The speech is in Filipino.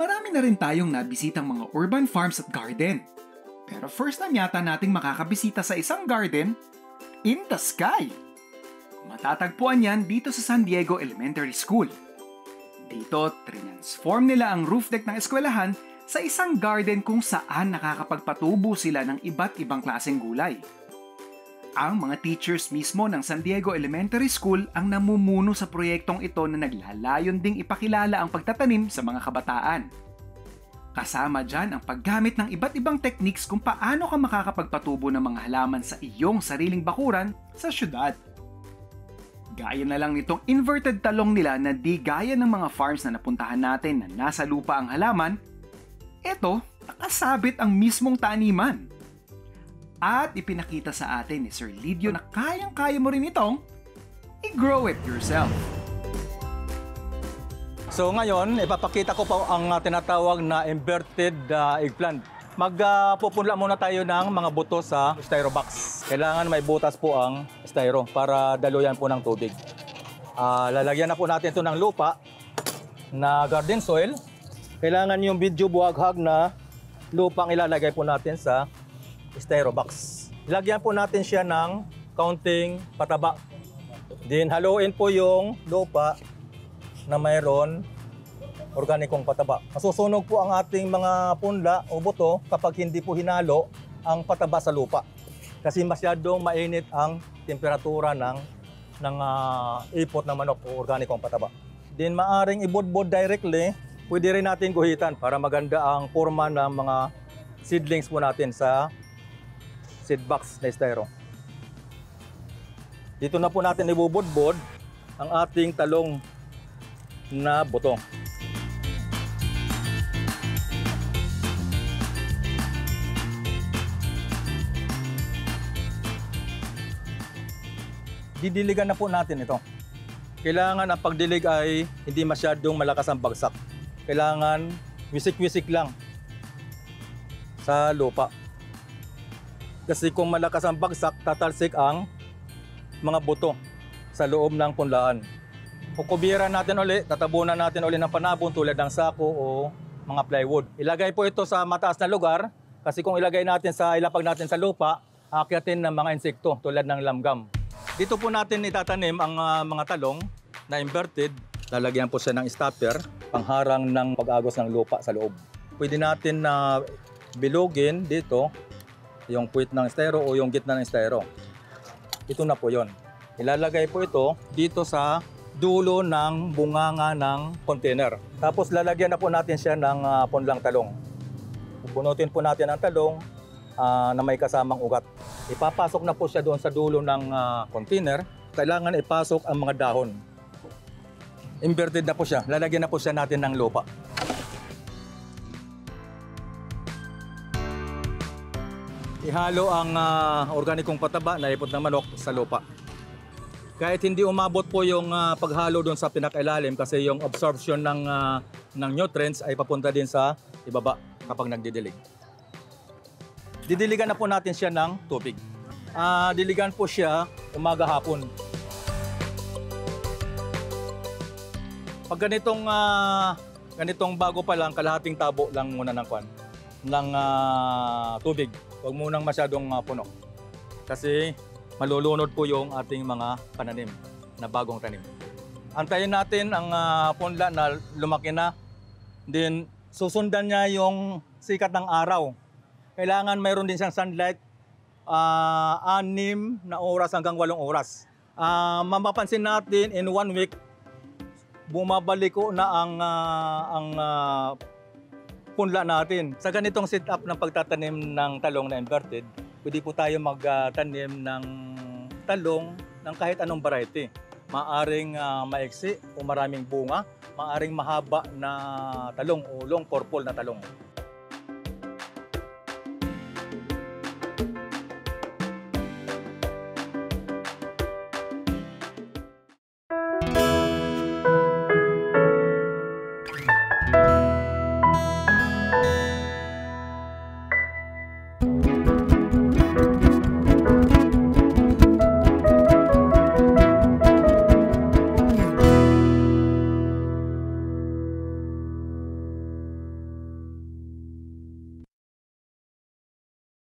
Marami na rin tayong nabisitang mga urban farms at garden. Pero first time yata nating makakabisita sa isang garden in the sky. Matatagpuan yan dito sa San Diego Elementary School. Dito, transform nila ang roof deck ng eskwelahan sa isang garden kung saan nakakapagpatubo sila ng iba't ibang klaseng gulay. Ang mga teachers mismo ng San Diego Elementary School ang namumuno sa proyektong ito na naglalayon ding ipakilala ang pagtatanim sa mga kabataan. Kasama dyan ang paggamit ng iba't ibang techniques kung paano ka makakapagpatubo ng mga halaman sa iyong sariling bakuran sa syudad. Gaya na lang nitong inverted talong nila na di gaya ng mga farms na napuntahan natin na nasa lupa ang halaman, eto, nakasabit ang mismong taniman. At ipinakita sa atin ni Sir Lidio na kayang-kaya mo rin itong i-grow it yourself. So ngayon, ipapakita ko po ang tinatawag na inverted eggplant. Magpupunla muna tayo ng mga buto sa styro box. Kailangan may butas po ang styro para daluyan po ng tubig. Lalagyan na po natin ito ng lupa na garden soil. Kailangan yung medyo buhaghag na lupa ang ilalagay po natin sa styro box. Lagyan po natin siya ng kaunting pataba. Then haluin po yung lupa na mayroon organikong pataba. Masusunog po ang ating mga punla o buto kapag hindi po hinalo ang pataba sa lupa. Kasi masyadong mainit ang temperatura ng ipot ng manok o organikong pataba. Then maaring ibudbud directly, pwede rin natin guhitan para maganda ang forma ng mga seedlings po natin sa seed box na styro. Dito na po natin ibubudbud ang ating talong na buto. Didiligan na po natin ito. Kailangan ang pagdilig ay hindi masyadong malakas ang bagsak. Kailangan wisik-wisik lang sa lupa. Kasi kung malakas ang bagsak, tatalsik ang mga buto sa loob ng punlaan. Kukubiran natin uli, tatabunan natin uli ng panabon tulad ng sako o mga plywood. Ilagay po ito sa mataas na lugar kasi kung ilapag natin sa lupa, aakyatin ng mga insekto tulad ng langgam. Dito po natin itatanim ang mga talong na inverted. Lalagyan po siya ng stopper, pangharang ng pag-agos ng lupa sa loob. Pwede natin na bilugin dito yung puwit ng styro o yung gitna ng styro. Ito na po yon. Ilalagay po ito dito sa dulo ng bunganga ng container. Tapos lalagyan na po natin siya ng punlang talong. Bunutin po natin ang talong na may kasamang ugat. Ipapasok na po siya doon sa dulo ng container. Kailangan ipasok ang mga dahon. Inverted na po siya. Lalagyan na po siya natin ng lupa. Ihalo ang organikong pataba na ipot ng manok sa lupa. Kahit hindi umabot po yung paghalo doon sa pinakailalim kasi yung absorption ng nutrients ay papunta din sa ibaba kapag nagdidilig. Didiligan na po natin siya ng tubig. Diligan po siya umaga-hapon. Pag ganitong bago pa lang, kalahating tabo lang muna ng tubig. Huwag munang masyadong puno. Kasi malulunod po yung ating mga pananim na bagong tanim. Antayin natin ang punla na lumaki na. Then susundan niya yung sikat ng araw. Kailangan mayroon din siyang sunlight 6 na oras hanggang 8 oras. Mapapansin natin in 1 week, bumabalik ko na ang punla natin. Sa ganitong setup ng pagtatanim ng talong na inverted, pwede po tayo magtanim ng talong ng kahit anong variety. Maaring maiksi o maraming bunga, maaring mahaba na talong o long purple na talong.